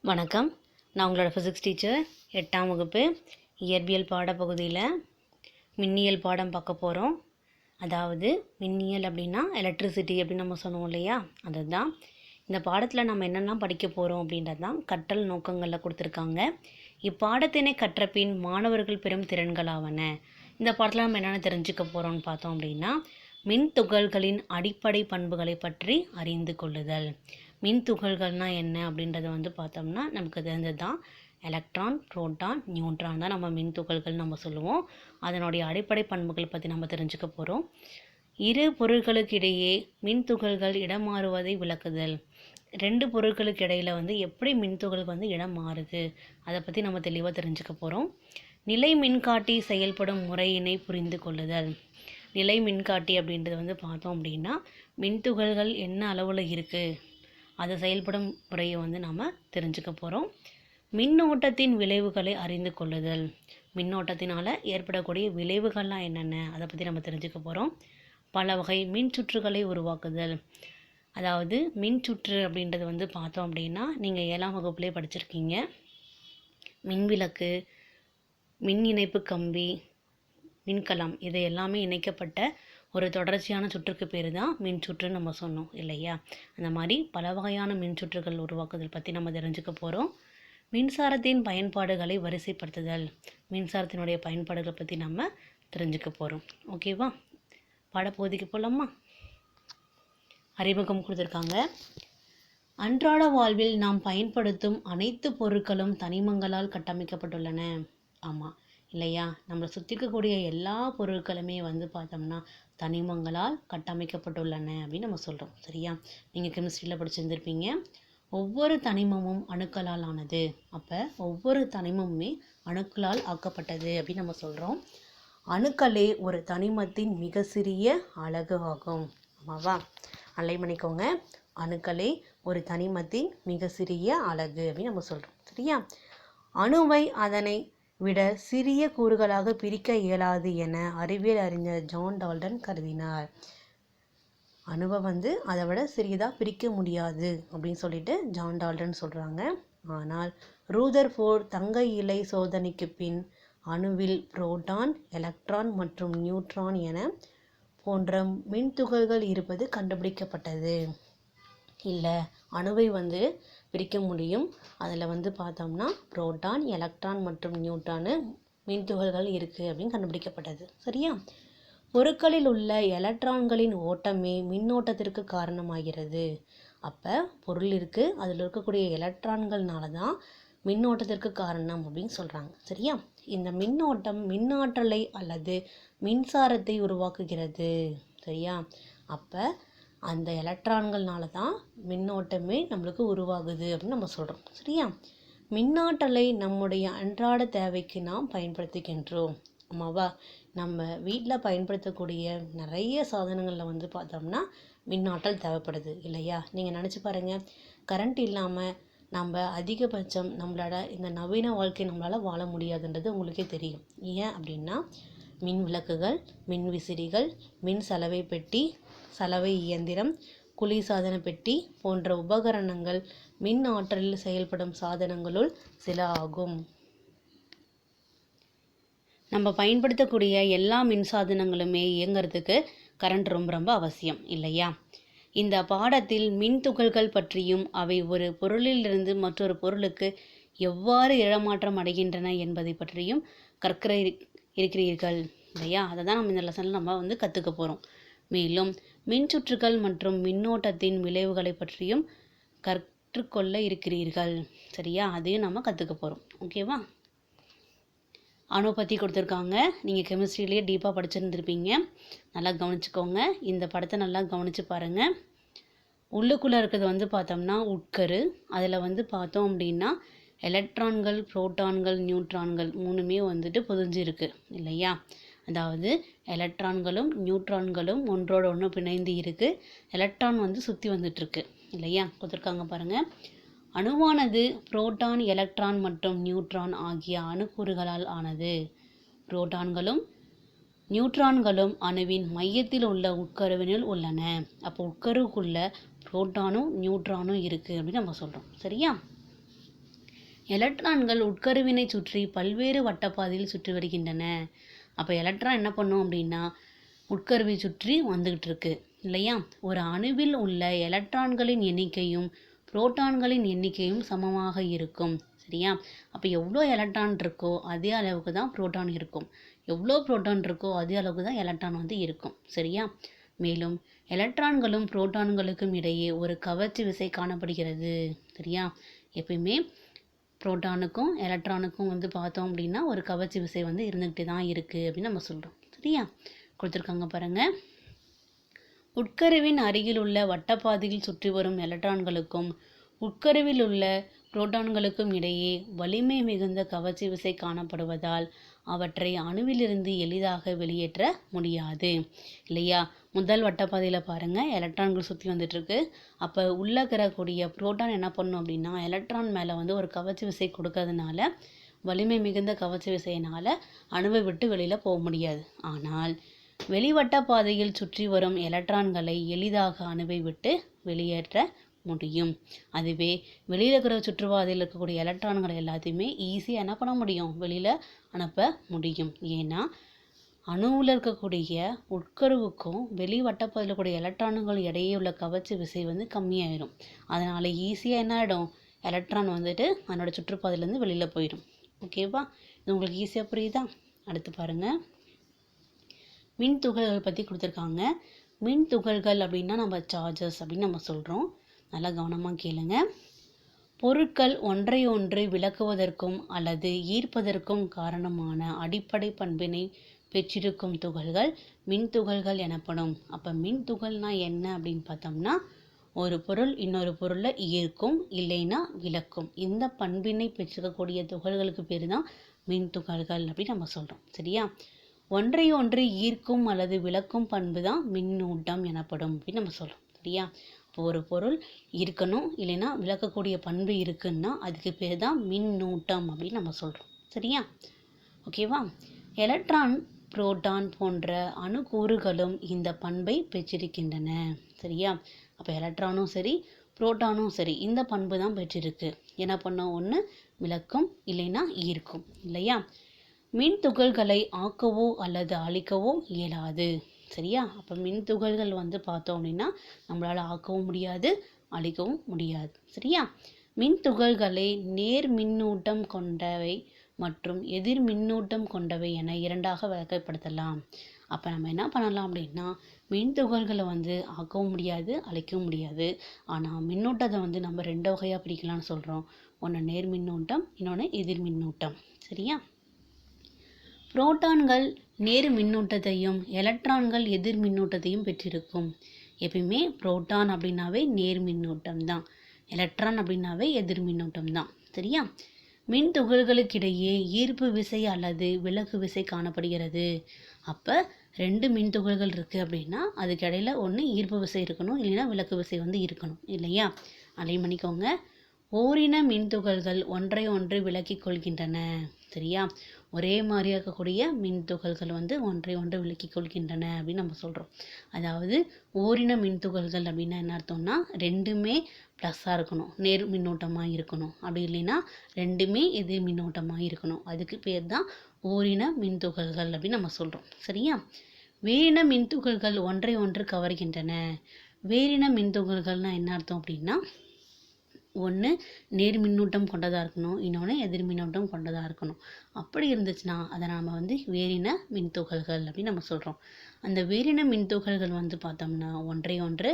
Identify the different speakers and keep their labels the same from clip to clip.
Speaker 1: வணக்கம். நான் உங்களோட ஃபிசிக்ஸ் டீச்சர். 8ஆம் வகுப்பு இயற்பியல் பாடப்பகுதியில் மின்னியல் பாடம் பார்க்க போகிறோம். அதாவது மின்னியல் அப்படின்னா எலக்ட்ரிசிட்டி அப்படின்னு நம்ம சொல்லுவோம் இல்லையா, அதுதான். இந்த பாடத்தில் நம்ம என்னெல்லாம் படிக்க போகிறோம் அப்படின்றது தான் கற்றல் நோக்கங்களில் கொடுத்துருக்காங்க. இப்பாடத்தினை கற்ற பின் மாணவர்கள் பெறும் திறன்களாவன. இந்த பாடத்தில் நம்ம என்னென்ன தெரிஞ்சுக்க போகிறோம்னு பார்த்தோம் அப்படின்னா, மின் துகள்களின் அடிப்படை பண்புகளை பற்றி அறிந்து கொள்ளுதல். மின் துகள்கள்னால் என்ன அப்படின்றத பார்த்தோம்னா நமக்கு தெரிஞ்சது தான். எலக்ட்ரான், புரோட்டான், நியூட்ரான் தான் நம்ம மின் துகள்கள் நம்ம சொல்லுவோம். அதனுடைய அடிப்படை பண்புகளை பற்றி நம்ம தெரிஞ்சுக்க போகிறோம். இரு பொருட்களுக்கு இடையே மின் துகள்கள் இடம் மாறுவதை விளக்குதல். ரெண்டு பொருட்களுக்கு இடையில் எப்படி மின் துகள்கள் இடம் மாறுது அதை பற்றி நம்ம தெளிவாக தெரிஞ்சுக்க போகிறோம். நிலை மின்காட்டி செயல்படும் முறையினை புரிந்து கொள்ளுதல். நிலை மின்காட்டி அப்படின்றது பார்த்தோம் அப்படின்னா மின்துகள்கள் என்ன அளவில் இருக்குது அது செயல்படும் முறையை நாம் தெரிஞ்சுக்க போகிறோம். மின்னோட்டத்தின் விளைவுகளை அறிந்து கொள்ளுதல். மின்னோட்டத்தினால் ஏற்படக்கூடிய விளைவுகள்லாம் என்னென்ன அதை பற்றி நம்ம தெரிஞ்சுக்க போகிறோம். பல வகை மின் சுற்றுகளை உருவாக்குதல். அதாவது மின் சுற்று அப்படின்றது பார்த்தோம் அப்படின்னா நீங்கள் 7ஆம் வகுப்புலேயே படிச்சிருக்கீங்க. மின்விளக்கு, மின் இணைப்பு கம்பி, மின்கலம் இது எல்லாமே இணைக்கப்பட்ட ஒரு தொடர்ச்சியான சுற்றுக்கு பேர் தான் மின் சுற்றுன்னு நம்ம சொன்னோம் இல்லையா. அந்த மாதிரி பல வகையான மின் சுற்றுகள் உருவாக்குதல் பற்றி நம்ம தெரிஞ்சுக்க போகிறோம். மின்சாரத்தின் பயன்பாடுகளை வரிசைப்படுத்துதல். மின்சாரத்தினுடைய பயன்பாடுகளை பற்றி நம்ம தெரிஞ்சுக்க போகிறோம். ஓகேவா, பாடப்பகுதிக்கு போகலாமா? அறிமுகம் கொடுத்துருக்காங்க. அன்றாட வாழ்வில் நாம் பயன்படுத்தும் அனைத்து பொருட்களும் தனிமங்களால் கட்டமைக்கப்பட்டுள்ளன. ஆமாம் இல்லையா, நம்மளை சுற்றி இருக்கக்கூடிய எல்லா பொருட்களுமே பார்த்தோம்னா தனிமங்களால் கட்டமைக்கப்பட்டுள்ளன அப்படின்னு நம்ம சொல்கிறோம். சரியா, நீங்கள் கெமிஸ்ட்ரியில் படிச்சிருந்துருப்பீங்க. ஒவ்வொரு தனிமமும் அணுக்களால் ஆனது. அப்போ ஒவ்வொரு தனிமமுமே அணுக்களால் ஆக்கப்பட்டது அப்படின்னு நம்ம சொல்கிறோம். அணுக்களே ஒரு தனிமத்தின் மிக சிறிய அலகு ஆகும். ஆமாவா, அலை பண்ணிக்கோங்க. அணுக்களே ஒரு தனிமத்தின் மிக சிறிய அலகு அப்படின்னு நம்ம சொல்கிறோம். சரியா, அணுவை அதனை விட சிறிய கூறுகளாக பிரிக்க இயலாது என அறிவியல் அறிஞர் ஜான் டால்டன் கருதினார். அணுவை அதை விட சிறியதாக பிரிக்க முடியாது அப்படின்னு சொல்லிட்டு ஜான் டால்டன் சொல்கிறாங்க. ஆனால் ரூதர்ஃபோர்ட் தங்க இலை சோதனைக்கு பின் அணுவில் புரோட்டான், எலக்ட்ரான் மற்றும் நியூட்ரான் என போன்ற மின்துகள்கள் இருப்பது கண்டுபிடிக்கப்பட்டது. இல்லை, அணுவை பிரிக்க முடியும். அதில் பார்த்தோம்னா புரோட்டான், எலக்ட்ரான் மற்றும் நியூட்ரானு மின்துகள்கள் இருக்குது அப்படின்னு கண்டுபிடிக்கப்பட்டது. சரியா, பொருட்களில் உள்ள எலக்ட்ரான்களின் ஓட்டமே மின்னோட்டத்திற்கு காரணமாகிறது. அப்போ பொருள் இருக்குது, அதில் இருக்கக்கூடிய எலக்ட்ரான்கள்னால தான் மின்னோட்டத்திற்கு காரணம் அப்படின்னு சொல்கிறாங்க. சரியா, இந்த மின்னோட்டம் மின்னாற்றலை அல்லது மின்சாரத்தை உருவாக்குகிறது. சரியா, அப்போ அந்த எலக்ட்ரான்கள்னால தான் மின்னோட்டமே நம்மளுக்கு உருவாகுது அப்படின்னு நம்ம சொல்கிறோம். சரியா, மின்னாற்றலை நம்முடைய அன்றாட தேவைக்கு நாம் பயன்படுத்துகின்றோம். ஆமாவா, நம்ம வீட்டில் பயன்படுத்தக்கூடிய நிறைய சாதனங்களில் பார்த்தோம்னா மின்னாற்றல் தேவைப்படுது இல்லையா. நீங்கள் நினச்சி பாருங்கள், கரண்ட் இல்லாமல் நம்ம அதிகபட்சம் நம்மளோட இந்த நவீன வாழ்க்கை நம்மளால் வாழ முடியாதுன்றது உங்களுக்கே தெரியும். ஏன் அப்படின்னா மின் விளக்குகள், மின் விசிறிகள், மின் சலவை பெட்டி, சலவை இயந்திரம், குளிர்சாதன பெட்டி போன்ற உபகரணங்கள் மின் ஆற்றலில் செயல்படும் சாதனங்களுள் சில ஆகும். நம்ம பயன்படுத்தக்கூடிய எல்லா மின் சாதனங்களுமே இயங்கிறதுக்கு கரண்ட் ரொம்ப ரொம்ப அவசியம் இல்லையா. இந்த பாடத்தில் மின் துகள்கள் பற்றியும் அவை ஒரு பொருளிலிருந்து மற்றொரு பொருளுக்கு எவ்வாறு இடமாற்றம் அடைகின்றன என்பதை பற்றியும் கற்கிற இருக்கிறீர்கள் இல்லையா. அதை தான் நம்ம இந்த லெசனில் நம்ம கற்றுக்க போகிறோம். மேலும் மின் சுற்றுகள் மற்றும் மின்னோட்டத்தின் விளைவுகளை பற்றியும் கற்றுக்கொள்ள இருக்கிறீர்கள். சரியா, அதையும் நம்ம கற்றுக்க போகிறோம். ஓகேவா, அணு பற்றி கொடுத்துருக்காங்க. நீங்கள் கெமிஸ்ட்ரியிலேயே டீப்பாக படிச்சிருந்துருப்பீங்க. நல்லா கவனிச்சுக்கோங்க. இந்த படத்தை நல்லா கவனித்து பாருங்கள். உள்ளுக்குள்ளே இருக்கிறது பார்த்தோம்னா உட்கரு. அதில் பார்த்தோம் அப்படின்னா எலக்ட்ரான்கள், புரோட்டான்கள், நியூட்ரான்கள் மூணுமே பொதிஞ்சு இருக்குது இல்லையா. அதாவது எலக்ட்ரான்களும் நியூட்ரான்களும் ஒன்றோட ஒன்று பிணைந்து இருக்குது. எலக்ட்ரான் சுற்றி வந்துட்டுருக்கு இல்லையா. கொடுத்துருக்காங்க பாருங்கள். அணுவானது புரோட்டான், எலக்ட்ரான் மற்றும் நியூட்ரான் ஆகிய அணுக்கூறுகளால் ஆனது. புரோட்டான்களும் நியூட்ரான்களும் அணுவின் மையத்தில் உள்ள உட்கருவினுள் உள்ளன. அப்போ உட்கருவுக்குள்ள புரோட்டானும் நியூட்ரானும் இருக்குது அப்படின்னு நம்ம சொல்கிறோம். சரியா, எலக்ட்ரான்கள் உட்கருவினை சுற்றி பல்வேறு வட்டப்பாதையில் சுற்றி வருகின்றன. அப்போ எலக்ட்ரான் என்ன பண்ணும் அப்படின்னா உட்கருவை சுற்றி வந்துக்கிட்டு இருக்கு இல்லையா. ஒரு அணுவில் உள்ள எலக்ட்ரான்களின் எண்ணிக்கையும் புரோட்டான்களின் எண்ணிக்கையும் சமமாக இருக்கும். சரியா. அப்போ எவ்வளோ எலக்ட்ரான் இருக்கோ அதே அளவுக்கு தான் புரோட்டான் இருக்கும். எவ்வளோ புரோட்டான் இருக்கோ அதே அளவுக்கு தான் எலக்ட்ரான் வந்து இருக்கும். சரியா. மேலும் எலக்ட்ரான்களும் புரோட்டான்களுக்கும் இடையே ஒரு கவர்ச்சி விசை காணப்படுகிறது. சரியா. எப்பயுமே புரோட்டானுக்கும் எலக்ட்ரானுக்கும் வந்து பார்த்தோம் அப்படின்னா ஒரு கவர்ச்சி விசை வந்து இருந்துக்கிட்டே தான் இருக்குது அப்படின்னு நம்ம சொல்கிறோம். சரியா. கொடுத்துருக்காங்க பாருங்கள். உட்கருவின் அருகில் உள்ள வட்டப்பாதையில் சுற்றி வரும் எலக்ட்ரான்களுக்கும் உட்கருவில் உள்ள புரோட்டான்களுக்கும் இடையே வலிமை மிகுந்த கவர்ச்சி விசை காணப்படுவதால் அவற்றை அணுவிலிருந்து எளிதாக வெளியேற்ற முடியாது. இல்லையா. முதல் வட்டப்பாதையில் பாருங்கள் எலக்ட்ரான்கள் சுற்றி வந்துட்டுருக்கு. அப்போ உள்ளே இருக்கிறக்கூடிய புரோட்டான் என்ன பண்ணும் அப்படின்னா எலக்ட்ரான் மேலே வந்து ஒரு கவர்ச்சி விசை கொடுக்கறதுனால வலிமை மிகுந்த கவர்ச்சி விசையினால் அணுவை விட்டு வெளியில் போக முடியாது. ஆனால் வெளிவட்ட பாதையில் சுற்றி வரும் எலக்ட்ரான்களை எளிதாக அணுவை விட்டு வெளியேற்ற முடியும். அதுவே வெளியில் இருக்கிற சுற்றுப்பாதையில் இருக்கக்கூடிய எலக்ட்ரான்களை எல்லாத்தையுமே ஈஸியாக என்ன பண்ண முடியும், வெளியில் அனுப்ப முடியும். ஏன்னா அணுவில் இருக்கக்கூடிய உட்கருவுக்கும் வெளி வட்டப்பாதையில் இருக்கக்கூடிய எலக்ட்ரான்கள் இடையே உள்ள கவர்ச்சி விசை வந்து கம்மியாயிடும். அதனால் ஈஸியாக என்ன ஆகிடும், எலக்ட்ரான் வந்துட்டு அதனோட சுற்றுப்பாதையிலேருந்து வெளியில் போயிடும். ஓகேவா. இது உங்களுக்கு ஈஸியாக புரியுதா. அடுத்து பாருங்கள், மின் துகள்கள் பற்றி கொடுத்துருக்காங்க. மின் துகள்கள் அப்படின்னா நம்ம சார்ஜஸ் அப்படின்னு நம்ம சொல்கிறோம். நல்லா கவனமாக கேளுங்க. பொருட்கள் ஒன்றை ஒன்று விளக்குவதற்கும் அல்லது ஈர்ப்பதற்கும் காரணமான அடிப்படை பண்பினை பெற்றிருக்கும் துகள்கள் மின் துகள்கள் எனப்படும். அப்போ மின் துகள்னா என்ன அப்படின்னு பார்த்தோம்னா ஒரு பொருள் இன்னொரு பொருளை ஈர்க்கும் இல்லைன்னா விளக்கும். இந்த பண்பினை பெற்றிருக்கக்கூடிய துகள்களுக்கு பேர் தான் மின் துகள்கள் அப்படின்னு நம்ம சொல்கிறோம். சரியா. ஒன்றை ஒன்று ஈர்க்கும் அல்லது விளக்கும் பண்பு தான் மின்னூட்டம் எனப்படும் அப்படின்னு நம்ம சொல்கிறோம். சரியா. இப்போ ஒரு பொருள் இருக்கணும் இல்லைன்னா விளக்கக்கூடிய பண்பு இருக்குன்னா அதுக்கு பேர் தான் மின்னூட்டம் அப்படின்னு நம்ம சொல்கிறோம். சரியா. ஓகேவா. எலக்ட்ரான் புரோட்டான் போன்ற அணுக்கூறுகளும் இந்த பண்பை பெற்றிருக்கின்றன. சரியா. அப்போ எலக்ட்ரானும் சரி புரோட்டானும் சரி இந்த பண்பு தான் பெற்றிருக்கு. என்ன பண்ணோம், ஒன்று விளக்கும் இல்லைன்னா ஈர்க்கும். இல்லையா. மின் துகள்களை ஆக்கவோ அல்லது அழிக்கவோ இயலாது. சரியா. அப்போ மின் துகள்கள் வந்து பார்த்தோம் அப்படின்னா நம்மளால் ஆக்கவும் முடியாது அழிக்கவும் முடியாது. சரியா. மின் துகள்களை நேர் மின்னூட்டம் கொண்டவை மற்றும் எதிர் மின்னூட்டம் கொண்டவை என இரண்டாக வகைப்படுத்தலாம். அப்போ நம்ம என்ன பண்ணலாம் அப்படின்னா மின் துகள்களை வந்து ஆக்கவும் முடியாது அழிக்கவும் முடியாது. ஆனால் மின்னூட்டத்தை வந்து நம்ம ரெண்டு வகையாக பிரிக்கலாம்னு சொல்கிறோம். ஒன்று நேர் மின்னூட்டம், இன்னொன்று எதிர் மின்னூட்டம். சரியா. புரோட்டான்கள் நேர் மின்னூட்டத்தையும் எலக்ட்ரான்கள் எதிர் மின்னூட்டத்தையும் பெற்றிருக்கும். எப்பயுமே புரோட்டான் அப்படின்னாவே நேர் மின்னூட்டம் தான், எலக்ட்ரான் அப்படின்னாவே எதிர் மின்னூட்டம் தான். சரியா. மின் துகள்களுக்கிடையே ஈர்ப்பு விசை அல்லது விலக்கு விசை காணப்படுகிறது. அப்போ ரெண்டு மின் துகள்கள் இருக்குது அப்படின்னா அதுக்கு இடையில ஒன்று ஈர்ப்பு விசை இருக்கணும் இல்லைன்னா விலக்கு விசை வந்து இருக்கணும். இல்லையா. அதையும் பண்ணிக்கோங்க. ஓரின மின் துகள்கள் ஒன்றை ஒன்று விலக்கிக் கொள்கின்றன. சரியா. ஒரே மாதிரியாக இருக்கக்கூடிய மின் துகள்கள் வந்து ஒன்றை ஒன்று விலக்கிக் கொள்கின்றன அப்படின்னு நம்ம சொல்கிறோம். அதாவது ஓரின மின் துகள்கள் அப்படின்னா என்ன அர்த்தம்னா ரெண்டுமே ப்ளஸ்ஸாக இருக்கணும், நேர் மின்னோட்டமாக இருக்கணும். அப்படி இல்லைன்னா ரெண்டுமே எதிர் மின்னோட்டமாக இருக்கணும். அதுக்கு பேர் தான் ஓரின மின் துகள்கள் அப்படின்னு நம்ம சொல்கிறோம். சரியா. வேரின மின் துகள்கள் ஒன்றை ஒன்று கவர்கின்றன. வேரின மின் துகள்கள்னால் என்ன அர்த்தம் அப்படின்னா ஒன்று நேர் மின்னூட்டம் கொண்டதாக இருக்கணும், இன்னொன்று எதிர் மின்னூட்டம் கொண்டதாக இருக்கணும். அப்படி இருந்துச்சுன்னா அதை நாம் வந்து வேரின மின்துகள்கள் அப்படின்னு நம்ம சொல்கிறோம். அந்த வேரின மின்துகள்கள் வந்து பார்த்தோம்னா ஒன்றை ஒன்று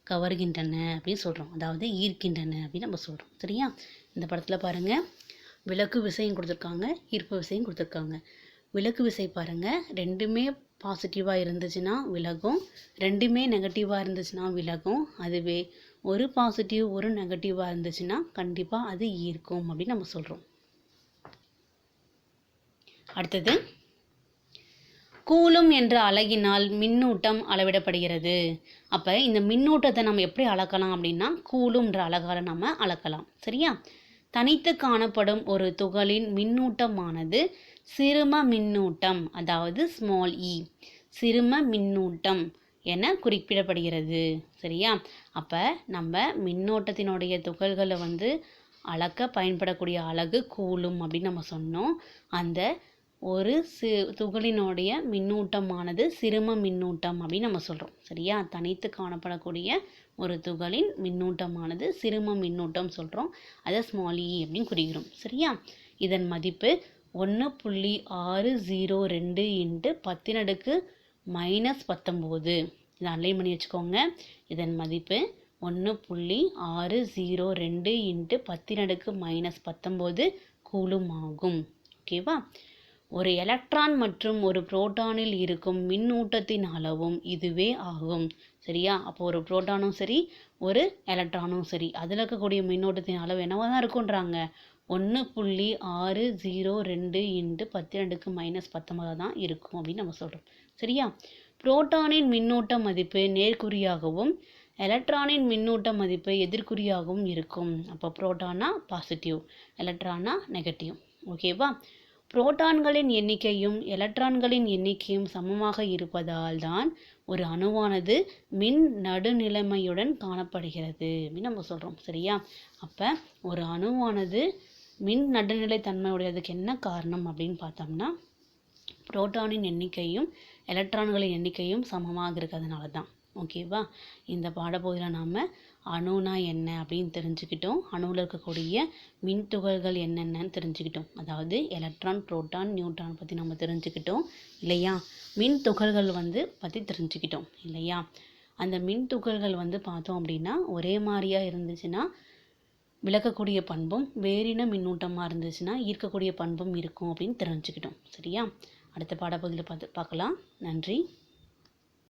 Speaker 1: கவர்கின்றன அப்படின்னு சொல்கிறோம், அதாவது ஈர்க்கின்றன அப்படின்னு நம்ம சொல்கிறோம். சரியா. இந்த படத்தில் பாருங்கள் விலக்கு விசையும் கொடுத்துருக்காங்க, ஈர்ப்பு விசையும் கொடுத்துருக்காங்க. விலக்கு விசை பாருங்கள், ரெண்டுமே பாசிட்டிவாக இருந்துச்சுன்னா விலகும், ரெண்டுமே நெகட்டிவாக இருந்துச்சுன்னா விலகும். அதுவே ஒரு பாசிட்டிவ் ஒரு நெகட்டிவாக இருந்துச்சுன்னா கண்டிப்பாக அது ஈர்க்கும் அப்படின்னு நம்ம சொல்கிறோம். அடுத்தது கூலும் என்ற அலகினால் மின்னூட்டம் அளவிடப்படுகிறது. அப்போ இந்த மின்னூட்டத்தை நம்ம எப்படி அளக்கலாம் அப்படின்னா கூலும்ன்ற அலகால் நம்ம அளக்கலாம். சரியா. தனித்து காணப்படும் ஒரு துகளின் மின்னூட்டமானது சிறும மின்னூட்டம், அதாவது ஸ்மால் இ சிறும மின்னூட்டம் என குறிப்பிடப்படுகிறது. சரியா. அப்போ நம்ம மின்னோட்டத்தினுடைய துகள்களை வந்து அளக்க பயன்படக்கூடிய அலகு கூலும் அப்படின்னு நம்ம சொன்னோம். அந்த ஒரு துகளினுடைய மின்னூட்டமானது சிறும மின்னூட்டம் அப்படின்னு நம்ம சொல்கிறோம். சரியா? தனித்து காணப்படக்கூடிய ஒரு துகளின் மின்னூட்டமானது சிறும மின்னூட்டம் சொல்கிறோம். அதை ஸ்மால் இ அப்படின்னு குறிக்கிறோம். சரியா? இதன் மதிப்பு 1.602 இன்ட்டு 10⁻⁻19. இதை அன்லைன் பண்ணி வச்சுக்கோங்க. இதன் மதிப்பு 1.602 இன்ட்டு 10⁻⁻19 கூலும் ஆகும். ஓகேவா? ஒரு எலக்ட்ரான் மற்றும் ஒரு புரோட்டானில் இருக்கும் மின்னூட்டத்தின் அளவும் இதுவே ஆகும். சரியா? அப்போ ஒரு புரோட்டானும் சரி ஒரு எலக்ட்ரானும் சரி அதில் இருக்கக்கூடிய மின்னோட்டத்தின் அளவு என்னவா தான் இருக்குன்றாங்க, 1.602 இன்ட்டு 10⁻⁻19 தான் இருக்கும் அப்படின்னு நம்ம சொல்கிறோம். சரியா? புரோட்டானின் மின்னூட்ட மதிப்பு நேர்குறியாகவும் எலக்ட்ரானின் மின்னூட்ட மதிப்பு எதிர்குறியாகவும் இருக்கும். அப்போ புரோட்டானா பாசிட்டிவ், எலக்ட்ரானா நெகட்டிவ். ஓகேவா? புரோட்டான்களின் எண்ணிக்கையும் எலக்ட்ரான்களின் எண்ணிக்கையும் சமமாக இருப்பதால் தான் ஒரு அணுவானது மின் நடுநிலைமையுடன் காணப்படுகிறது அப்படின்னு நம்ம சொல்கிறோம். சரியா? அப்போ ஒரு அணுவானது மின் நடுநிலை தன்மையுடையதுக்கு என்ன காரணம் அப்படின்னு பார்த்தோம்னா, புரோட்டானின் எண்ணிக்கையும் எலக்ட்ரான்களின் எண்ணிக்கையும் சமமாக இருக்கிறதுனால தான். ஓகேவா? இந்த பாடப்பகுதியில் நாம் அணுனா என்ன அப்படின்னு தெரிஞ்சுக்கிட்டோம். அணுவில் இருக்கக்கூடிய மின் துகள்கள் என்னென்னு தெரிஞ்சுக்கிட்டோம். அதாவது எலக்ட்ரான், புரோட்டான், நியூட்ரான் பற்றி நம்ம தெரிஞ்சுக்கிட்டோம் இல்லையா? மின் துகள்கள் பற்றி தெரிஞ்சுக்கிட்டோம் இல்லையா? அந்த மின் துகள்கள் பார்த்தோம் அப்படின்னா ஒரே மாதிரியாக இருந்துச்சுன்னா விளக்கக்கூடிய பண்பும், வேறின மின்னூட்டமாக இருந்துச்சுன்னா ஈர்க்கக்கூடிய பண்பும் இருக்கும் அப்படின்னு தெரிஞ்சுக்கிட்டோம். சரியா? அடுத்த பாடப்பகுதியில் பார்க்கலாம். நன்றி.